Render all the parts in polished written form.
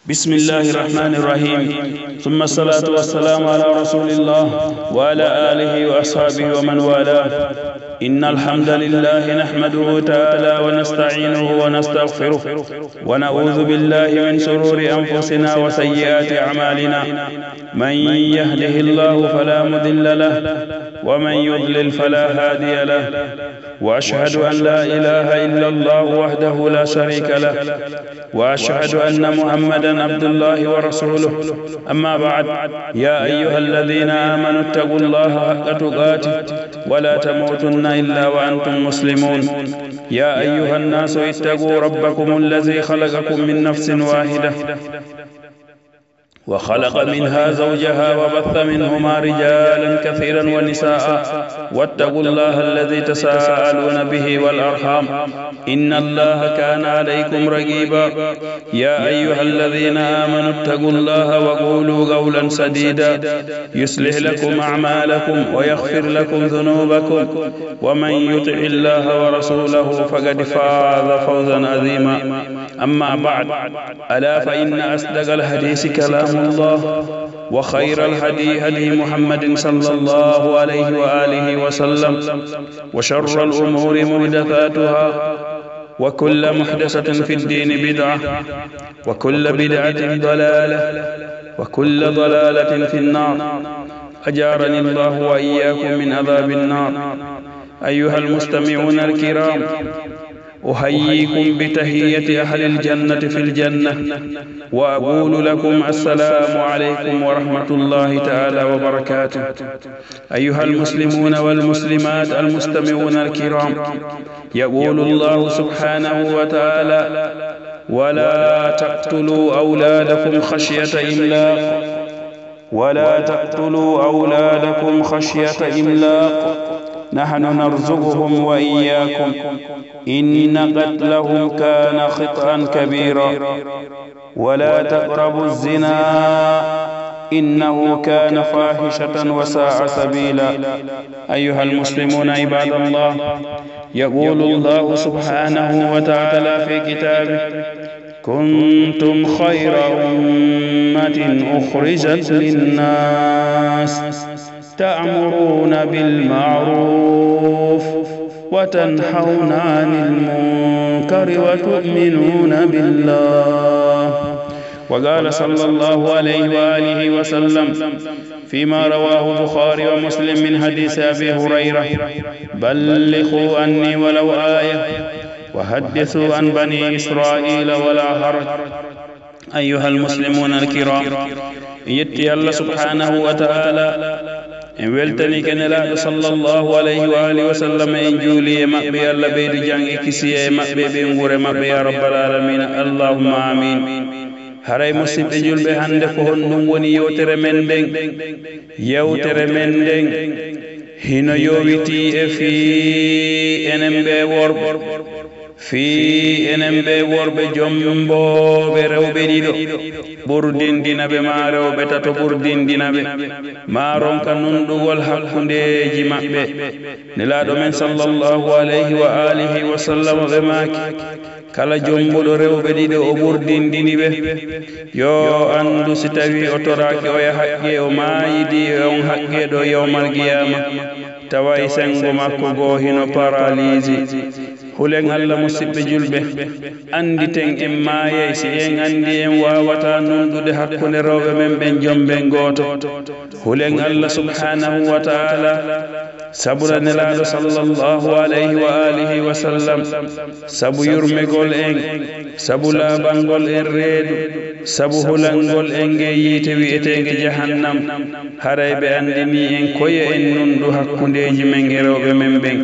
بسم الله الرحمن الرحيم. ثم الصلاة والسلام على رسول الله وعلى آله وأصحابه ومن والاه. إن الحمد لله نحمده تعالى ونستعينه ونستغفره ونعوذ بالله من شرور أنفسنا وسيئات أعمالنا. من يهده الله فلا مضل له ومن يضلل فلا هادي له، وأشهد أن لا إله إلا الله وحده لا شريك له، وأشهد أن محمدا عبد الله ورسوله. أما بعد، يا أيها الذين آمنوا اتقوا الله حق تقاته ولا تموتن إلا وأنتم مسلمون. يا أيها الناس اتقوا ربكم الذي خلقكم من نفس واحدة وخلق منها زوجها وبث منهما رجالا كثيرا ونساء، واتقوا الله الذي تساءلون به والأرحام، إن الله كان عليكم رقيبا. يا أيها الذين آمنوا اتقوا الله وقولوا قولا سديدا يصلح لكم أعمالكم ويغفر لكم ذنوبكم، ومن يطع الله ورسوله فقد فاز فوزا عظيما. أما بعد، ألا فإن أصدق الحديث كلام الله، وخير الهدي هدي محمد صلى الله عليه وآله وسلم، وشر الأمور محدثاتها، وكل محدثة في الدين بدعة، وكل بدعة ضلالة، وكل ضلالة في النار. أجارني الله وإياكم من عذاب النار. أيها المستمعون الكرام، أحييكم بتحية أهل الجنة في الجنة، وأقول لكم السلام عليكم ورحمة الله تعالى وبركاته. أيها المسلمون والمسلمات المستمعون الكرام، يقول الله سبحانه وتعالى: ولا تقتلوا أولادكم خشية إملاق، ولا تقتلوا أولادكم خشية إملاق، نحن نرزقهم وإياكم، إن قتلهم كان خطأ كبيرا. ولا تقربوا الزنا، إنه كان فاحشة وساء سبيلا. أيها المسلمون عباد الله، يقول الله سبحانه وتعالى في كتابه: كنتم خير أمة أخرجت للناس تأمرون بالمعروف وتنحون عن المنكر وتؤمنون بالله. وقال صلى الله عليه وآله وسلم فيما رواه البخاري ومسلم من حديث أبي هريرة: بلغوا عني ولو آية، وحدثوا عن بني إسرائيل ولا حرج. أيها المسلمون الكرام، يتي الله سبحانه وتعالى en weltani kenelaaɗo sallallahu alayhi wa alihi wa sallam en juuli e maɓɓe. Allah ɓeydi jangi kisiye e maɓɓe ɓe ngure maɓɓe ya rabbal alamina, allahumma amin. haray musidɓe julɓe, hande ko honɗum woni yewtere men nden. yewtere men nden hino yowiti e fii enen ɓe worɓe, fii enen ɓe worɓe jomboɓe rewɓe ɗiɗo ɓurdindinaɓe ma rewɓe tato ɓurdindinaɓe ma ronka nunɗugol hakkundeji maɓɓe. nelaɗo men sallallahu alayhi wa alihi wa sallam ɓe maki kala jombuɗo rewɓe ɗiɗo o ɓurdindiniɓe yo andu si tawi o toraki oya haqqe, o mayidi e on haqqe ɗo yawmal qiyama, tawa e sengo makko goo hino paralysi. hulen Allah musidɓe julɓe, anditen en maayay si en andi en wawata nunɗude hakkunde rewɓe men ɓen jomben goto. hulen Allah subhanahu wa ta'ala sabura nelaɗo sallallahu alayhi wa alihi wa sallam, sabu yurmegol en, sabu laɓangol en reedu, sabu hulangol en ge yiite wi'etege jahannam. haray ɓe andini en koye en nunɗu hakkundeji men e rewɓe men ɓen.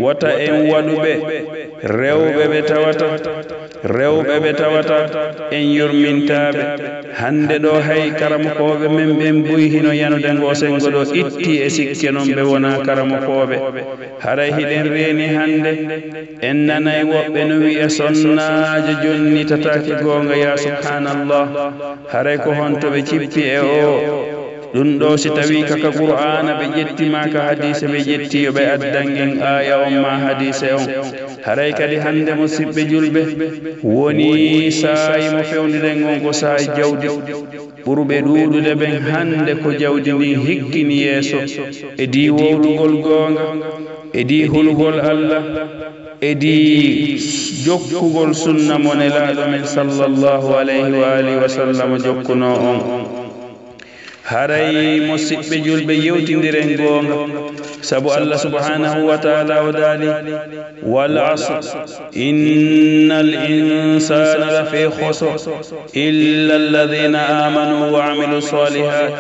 wota en waɗuɓe rewɓe ɓe tawata en yurmintaɓe. hande ɗo hay karamokoɓe men ɓen buy hino yanude ngo sengo ɗo itti e sikke noon ɓe wona karamokoɓe. haray hiɗen reeni hande en nanay woɓɓe no wi'a sonnaje jonni tataki gonga, ya subhanallah. haray ko honto ɓe cippi e o ɗum ɗo si tawi kaka qur'ana ɓe ƴettima ka hadise ɓe ƴetti ɓe addangen aya on ma hadise on haray kadi hande musidɓe julɓe woni saayi mo fewniɗen on ko saayi jawdi ɓurɓe ɗuuɗude ɓen hande ko jawdi ndi higgini yeeso e di wowlugol goonga e di hulugol Allah e di jokkugol sunna mo nelaaɗo men sallallahu alayhi wa alihi wa sallam jokkuno on haray musidɓe julɓe yewtidiren goonga sabu Allah subhanahu wa ta'ala o daali wal asr innal insana lafi khusr illa alladhina amanu wa amilu salihat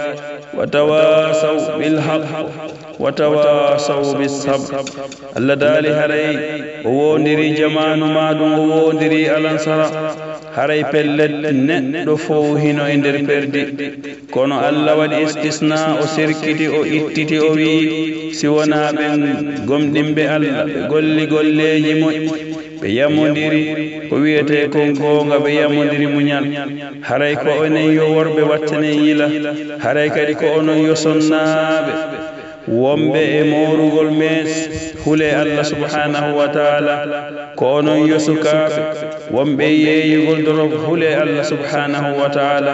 wa tawasaw bil haqq wa tawasaw bis sabr Allah daali haray o wondiri jamanu maɗum o wondiri alansara haray pellet neɗɗo fof hino e nder perdi kono Allah waɗi istisna o serkiti o ittiti o wi si wona ɓen gomɗinɓe Allah ɓe golli golleji moƴƴi ɓe yammodiri ko wiyete kon goonga ɓe yammodiri muñal haray ko onen yo worɓe wattanen yila haray kadi ko onon yo sonnaɓe womɓe e morugol mes hule Allah subhanahu wa ta'ala ko onon yo sukaɓe womɓe yeeyugol dorog hule Allah subhanahu wa ta'ala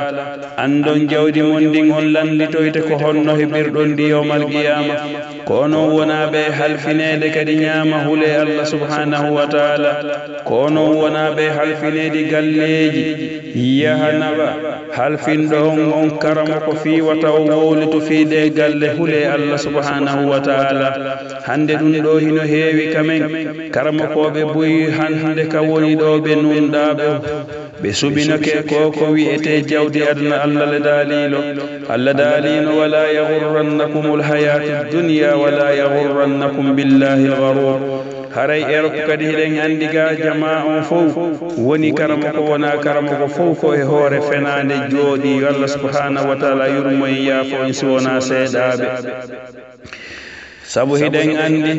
andon jawdi mon ndin on landitoyte ko honno heɓirɗon ndi yawmal qiyama ko onon wonaɓe halfinede kadi ñaama hule Allah subhanahu wa ta'ala ko onon wonaɓe halfinedi galleji yahanaɓa halfinɗo on karama ko fiwata o wowlito fiiɗe galle hule Allah subhanahu wa ta'ala hande ɗum ɗo hino heewi kamen karama koɓe buyi hande ka woni ɗo ɓe nunɗaɓe ɓe subinake ko wi'ete jawdi aduna Allah le dalilo Allah dalino wala yaghurrannakum alhayatu dunya wala yaghurrannakum billahi algharur haray erko kadi hiɗen andi ga jama on fof woni karama ko wona karama ko fof ko e hoore fenade jooɗi Allah subhanahu wa ta'ala yurmo en yaafo en si wona seeɗaɓe sabu hiɗen andi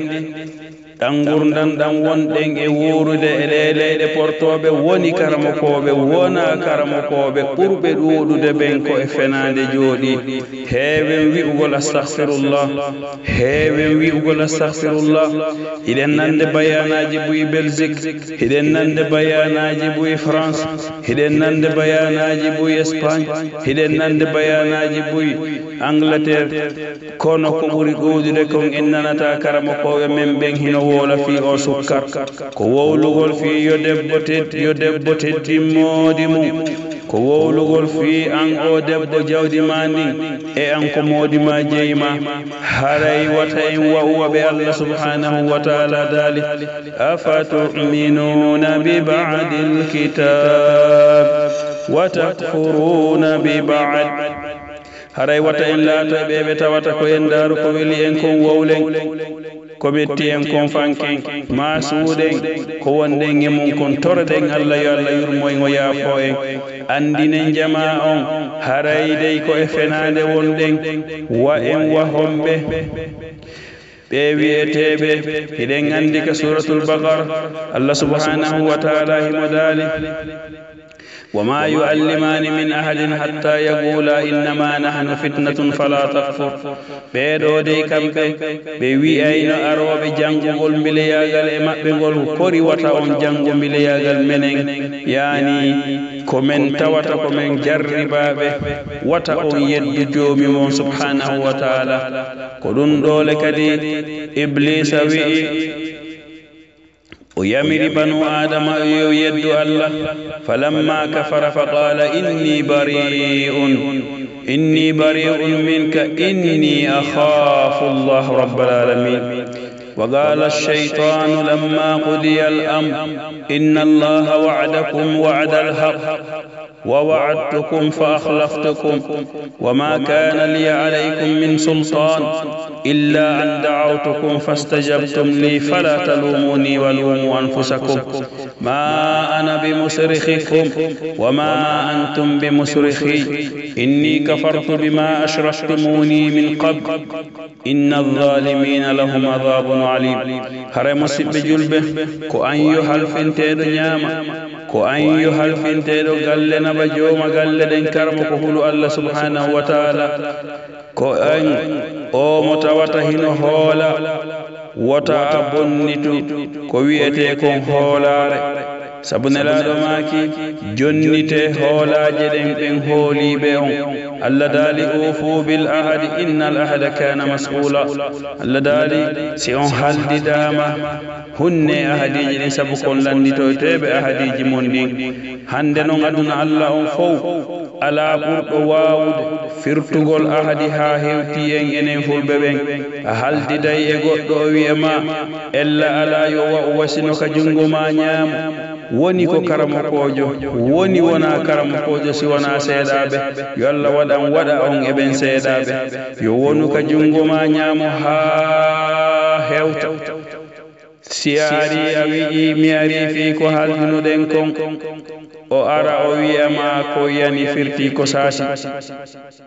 ɗan gurdam ɗan wonɗen e wuurude e leyɗe portoɓe woni karamokoɓe wona karamokoɓe ɓurɓe ɗuuɗude ɓen ko e fenade jooɗi heewen wi'ugol astahfirullah heewen wi'ugol astahfirullah hiɗen nande bayanaji buyi Belgique hiɗen nande bayanaji buyi France hiɗen nande bayanaji buyi Espagne hiɗen nande bayanaji buyi Angleterre kono ko ɓuri ɗuuɗude kon en nanata karamokoɓe men ɓen hino wola fi o sukkar ko wowlugol fi yo debbo teddimmoodi mum ko wowlugol fi an o debbo jawdi ma ndin e an ko moodi ma jeyma haray wata en wawwa ɓe Allah subhanahu wa ta'ala dali afatu'minuna bi ba'di alkitab wa takfuruna bi ba'd haray wata en laata ɓe tawata ko en daaru ko weli en kon wowlen ko metti en kon fanken ma suuɗen ko wonɗen e mum kon toroɗen Allah yo Allah yurmo en o yaafo en andinen jama on haray dey ko e fenade wonɗen wa en wa homɓe ɓe wiyeteɓe hiɗen andi ka suratul Baqara Allah subhanahu wa ta'ala himo daali وما يعلمان من أحد حتى يقولا إنما نحن فتنة فلا تكفر بيدو دي كمبي بيوي أين أروب جانغول ملياغل إما بيغول كوري وطاون جانغو ملياغل منين يعني كومن تاوتا كومن جربابي وطاون يد جومي مون سبحانه وتعالى كدون دولة كدي إبليس وي ويمر بنو آدم يد الله فلما كفر فقال إني بريء منك إني أخاف الله رب العالمين وقال الشيطان لما قضي الأمر إن الله وعدكم وعد الحق ووعدتكم فأخلفتكم وما كان لي عليكم من سلطان إلا أن دعوتكم فاستجبتم لي فلا تلوموني ولوموا أنفسكم ما أنا بمصرخكم وما أنتم بمصرخي إني كفرت بما أشركتموني من قبل إن الظالمين لهم عذاب alim hare musidɓe julɓe ko an yo halfinteɗo ñaama ko an yo halfinteɗo galle naba jooma galle ɗen karmo ko hulu Allah subhanahu wa ta'ala ko an o mo tawata hino hoola wota a bonnitu ko wiyete kon hoolare sabu nelaɗo maaki jonnite hoolaje ɗen ɓen hooliɓe on Allah daali ufu bil ahadi innal ahada kana mas'ula Allah daali si on haldidama hunne ahadiji ɗin sabu kon landitoteɓe ahadiji mon ɗin hande noon aduna Allah on fof ala ɓurɗo wawude firtugol ahadi ha hewti en enen fulɓe ɓen a haldiday e goɗɗo o wiyama ella ala yo wa wasino ka jungo ma ñaamo woni ko karamokojo woni wona karamokojo si wona seeɗaɓe yo Allah waɗa on e ɓen seeɗaɓe yo wonu ka jungo ma ñaamo ha hewta si ari a wi'i mi ari fi ko haldunoɗen kon o ara o wiyama ko yani firti ko saasi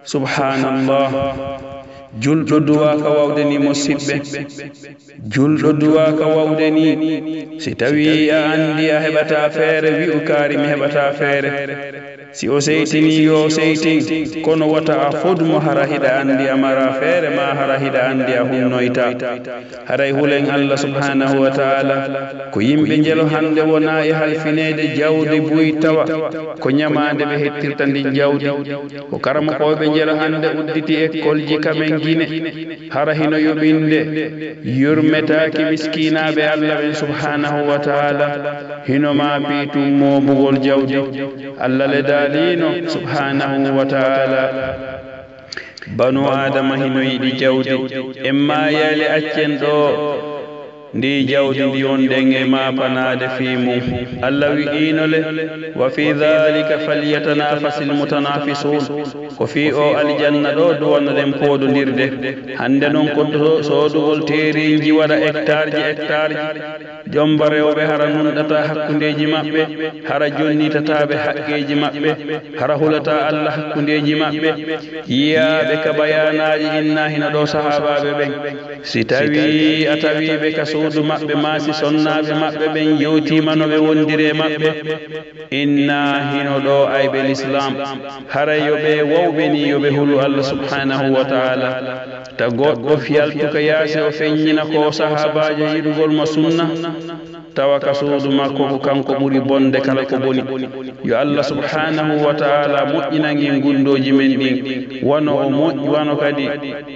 subhanallah julɗo duwaka wawde ni musidɓe julɗo duwaka wawde ni si tawi a andi a heɓata feere wi'u kaari mi heɓata feere si o seytini yo seytin kono wata a fodmo hara hiɗa andi a mara feere ma hara hiɗa andi a hunnoyta haray hulen Allah subhanahu wa ta'ala ko yimɓe jelo hande wona e halfinede jawdi buy tawa ko ñamande ɓe hettirta ndin jawdi ko karamo koɓe jelo hande udditi école ji kamen guine hara hino yoɓinde yurmetaki miskinaɓe Allah ɓen subhanahu wa ta'ala hino ma pitum mobugol jawdi Allah le dalino subhanahu wa ta'ala banu adama hino yiɗi jawdi emma yali accen ɗo ndi jawdi ndi wonɗen e mapanade fi mum Allah wi'inole wa fi dhalika falyatanafasil mutanafisun ko fi o aljanna ɗo duwanoɗen poɗodirde hande noon ko sodugol teriji waɗa hectare ji jomba rewɓe hara nunɗata hakkudeji maɓɓe hara jonnitataɓe haqqeji maɓɓe hara hulata Allah hakkudeji maɓɓe yiyaɓe ka bayanaji inna hina ɗo sahabaɓe ɓen si tawi a tawiɓe ka suudu maɓɓe maasi sonnaɓe maɓɓe ɓen yewtima no ɓe wondire maɓɓe inna hino ɗo ayɓe l'islam haray yoɓe wawɓe ni yoɓe hulu Allah subhanahu wa ta'ala ta goɗɗo fiyaltuka yaasi o feññina ko sahabaji yiɗugol mo sunna tawa ka suudu makko ko kanko ɓuri bonde kala ko boni yo Allah subhanahu wa ta'ala moƴƴinangin gundoji men ɗin wano o moƴƴi wano kadi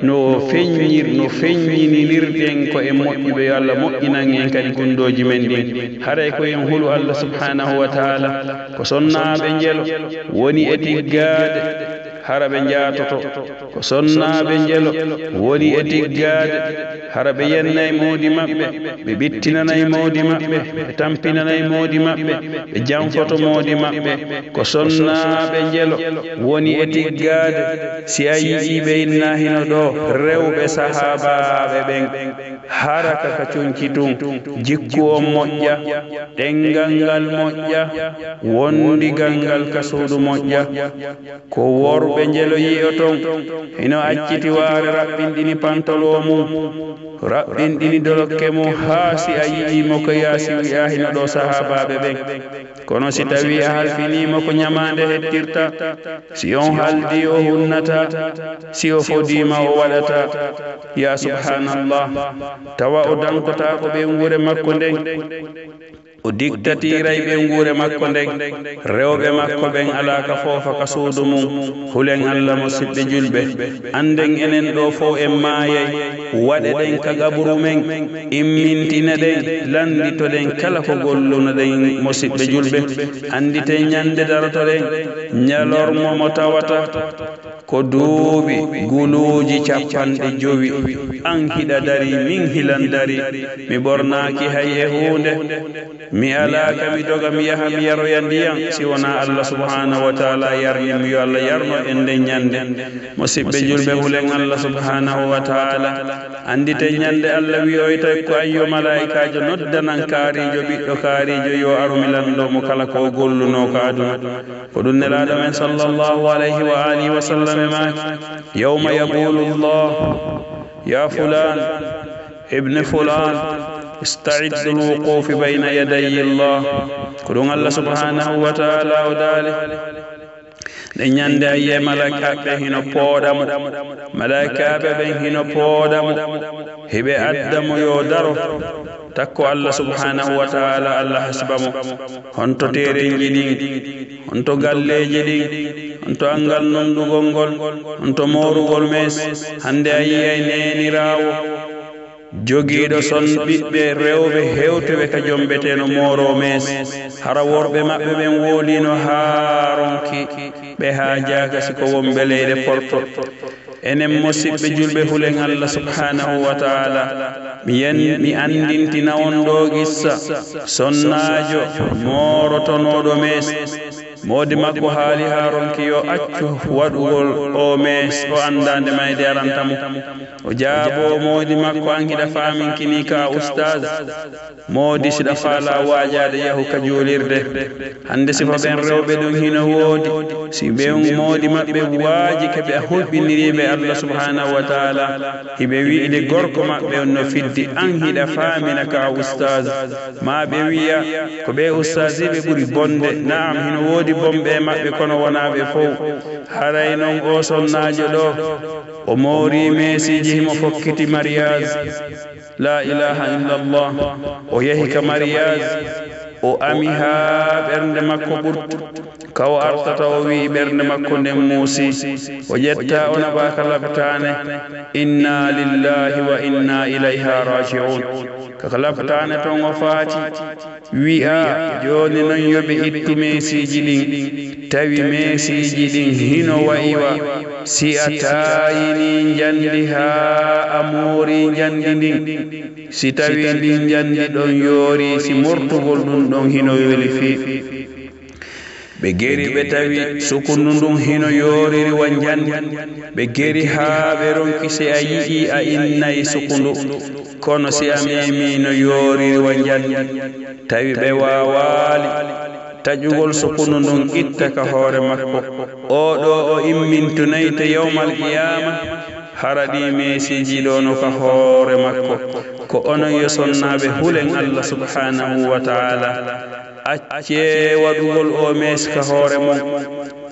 no feññinirɗen ko e moƴƴuɓe yo Allah moƴƴinangin kadi gundoji men ɗin haray ko en hulu Allah subhanahu wa ta'ala ko sonnaɓe jelo woni e tiggade hara ɓe jatoto ko sonnaɓe jelo woni e tiggade hara ɓe yennay mawdi maɓɓe ɓe ɓittinanay mawdi maɓɓe ɓe tampinanay mawdi maɓɓe ɓe janfoto mawdi maɓɓe ko sonnaɓe jelo woni e tiggade si a yiiɓe inna hino ɗo rewɓe sahabaɓe ɓen hara kaka conki tun jikku o moƴƴa ɗengal ngal moƴƴa wondigal ngal ka suudu moƴƴa ko worɓe jelo yi'o ton hino acciti waare raɓɓinɗini pantolo mum raɓɓinɗini dolokke mum haa si a yi'imo ko yaasi wi'a hino ɗo sahabaɓe ɓen kono si tawi a halfinimo ko ñamande hettirta si on haldi o hunnata si o fodima o waɗata ya subhanallah tawa o dankota ko ɓe ngure makko nden o diktatiray ɓe nguure makko nden rewɓe makko ɓen alaka foofa ka suudu mum hulen Allah musidɓe julɓe anden enen ɗo fof en maayay waɗe ɗen ka gaburu men immintina ɗen landitoɗen kala ko gollunoɗen musidɓe julɓe andite ñande darotoɗen ñalormo mo tawata ko duuɓi guluuji 50 an hiɗa dari min hilan dari mi ɓornaaki hay e huunde mi alaka mi doga mi yaha mi yaroya ndiyam si wona Allah subhanahu wa ta'ala yarnim yo Allah yarno en nden ñande musidɓe julɓe hulen Allah subhanahu wa ta'ala andite ñande Allah wi'oyta ko ayyo malaikajo noddanan kaarijo ɓiɗɗo kaarijo yo aru mi landomo kala ko golluno ko aduna ko ɗum nelaɗo men sallallahu alayhi wa alihi wa sallam maaki yawma yaqulu Allah ya fulan ابن فلان استعد للوقوف بين يدي الله كدون الله سبحانه وتعالى ودالي ñande aye malaikaɓe hino pooɗamo malaikaɓe ɓen hino pooɗamo heɓe addamo yo daro takko Allah subhanahu wa ta'ala Allah hasbamo honto tereji ɗin honto galleji ɗin honto angal nondugol ngol honto morugol mes hande ayi ay nenirawo jogiiɗo son ɓiɓɓe rewɓe hewtuɓe ka jombeteno moro mes hara worɓe maɓɓe ɓen wolino haa ronki ɓe haa jaaga siko wonɓe leyɗe porto enen musidɓe julɓe hulen Allah subhanahu wa ta'ala mi andintina on ɗo gissa sonnajo morotonoɗo mes modi makko haali haa ronki yo accu waɗugol o mes o andande mayde arantamo o jaabo modi makko an hiɗa faminkini ka oustaz modi siɗa faala wajade yahu ka juulirde hande sifa ɓen rewɓe ɗum hino woodi si ɓen modi maɓɓe waaji keɓe a hulɓiniriɓe Allah subhanahu wa ta'ala hiɓe wiide gorko maɓɓe on no fiddi an hiɗa famina ka oustaz ma ɓe wiya ko ɓe oustaziɓe ɓuri bonde naam hino woodi bomɓe maɓɓe kono wonaɓe fof haray noon o sonnajo ɗo o moori mesiji himo fokkiti mariage la ilaha illallah o yahi ka mariage o ami ha ɓernde makko ɓurtu kaw artata o wi ɓernde makko nden muusi o ƴetta o naɓaka labtane inna lillahi wa inna ilayha raji'un kaka labtane ton o faati wi'a joni non yoɓe ittu mesiji ɗin tawi mesiji ɗin hino wayiwa si a tayini jandi ha a moori jandi ndin si tawi ndin jandi ɗon yoori si mortugol ɗum ɗon hino weli fi ɓe geri ɓe tawi sukundu ndun hino yoriri wa jandi ɓe geri haa ɓe ronki si a yi'i a innayi sukundu kono si a memi no yoriri wa jandi tawi ɓe wawali taƴugol sukundu ndun itta ka hoore makko oɗo o immintunayte yawmal qiyama haraɗi mesiji ɗo no ka hoore makko ko onon yo sonnaɓe hulen Allah subhanahu wa ta'ala acce waɗugol o mes ka hoore mon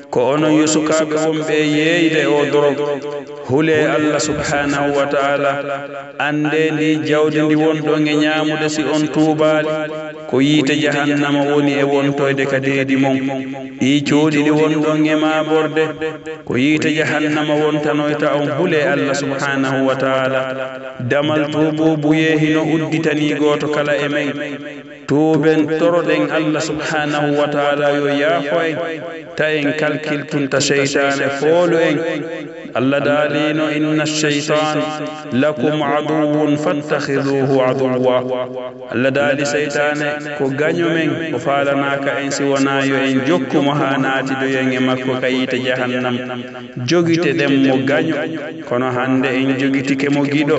ko onon yo sukaɓe wonɓe yeyde o dorog hule Allah subhanahu wa ta'ala ande ndi jawdi ndi wonɗon e ñamude si on tuubali ko yiite jahannama woni e wontoyde ka deedi mon ɗi cuuɗi ɗi wonɗon e maborde ko yiite jahannama wontanoyta on hule Allah subhanahu wa ta'ala damal tuububu yeehino udditani goto kala e men tuuben toroɗen Allah subhanahu wa ta'ala yo yaafo en ta en kalkiltunta sheytane foolu en Allah daalino inna ash-shaytan lakum aduwwun fattakhiduhu aduwwa Allah daali sheytane ko gaño men o faalanaka en si wona yo en jokkumo ha naati do yen e makko kayite jahannam jogite dem mo gaño kono hande en jogitike mo giɗo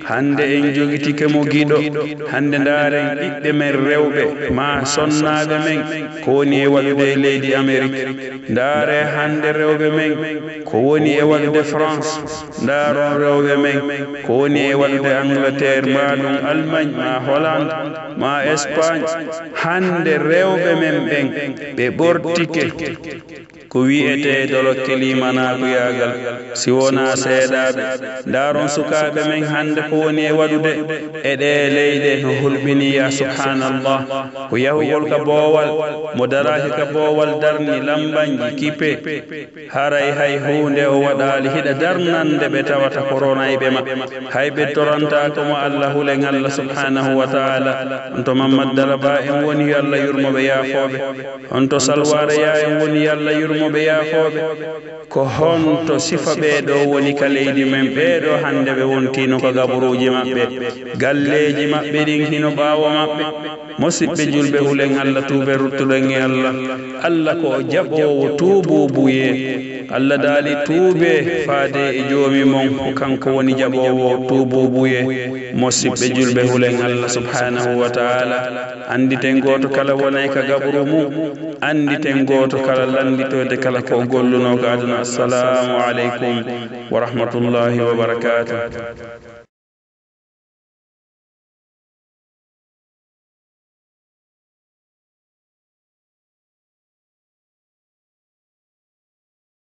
hande en jogitike mo giɗo hande ndaren ɓiɓɓe men rewɓe ma sonnaɓe men ko woni e waɗude e leydi Amérique ndaare hande rewɓe men ko woni e waɗude France ndaaron rewɓe men ko woni e waɗude Angleterre ma ɗum Allemagne ma Hollande ma Espagne hande rewɓe men ɓen ɓe ɓortike ko wi'ete dolokke limanaku yagal si wona seeɗaɓe ndaron sukaɓe men hande ko woni e waɗude e ɗe leyɗe no hulɓini ya subhanallah ko yahugol ka boowal mo daraki ka boowal darni lambanji kipe haray hay hunde o waɗali hiɗa darnande ɓe tawata corona e ɓe ma hay ɓe toranta komo Allah hulen Allah subhanahu wa ta'ala on to Mamadou Daraba en woni yo Allah yurmoɓe yaafoɓe on to Salwara ya en woni yo Allah yurmoɓe yaafoɓe ko honto sifa ɓeɗo woni ka leydi men ɓeɗo hande ɓe wontino ko gaburuji maɓɓe galleji maɓɓe ɗin hino ɓaawo maɓɓe musidɓe julɓe hulen Allah tuube ruttuɗen e Allah ko jaɓowo tuububuye Allah daali tuube faade e joomi mon ko kanko woni jaɓowo tuububuye musidɓe julɓe hulen Allah subhanahu wa ta'ala anditen goto kala wonay ka gaburu mum anditen goto kala landitode kala ko golluno ko aduna assalamu aleykum wa rahmatullahi wa barakatuh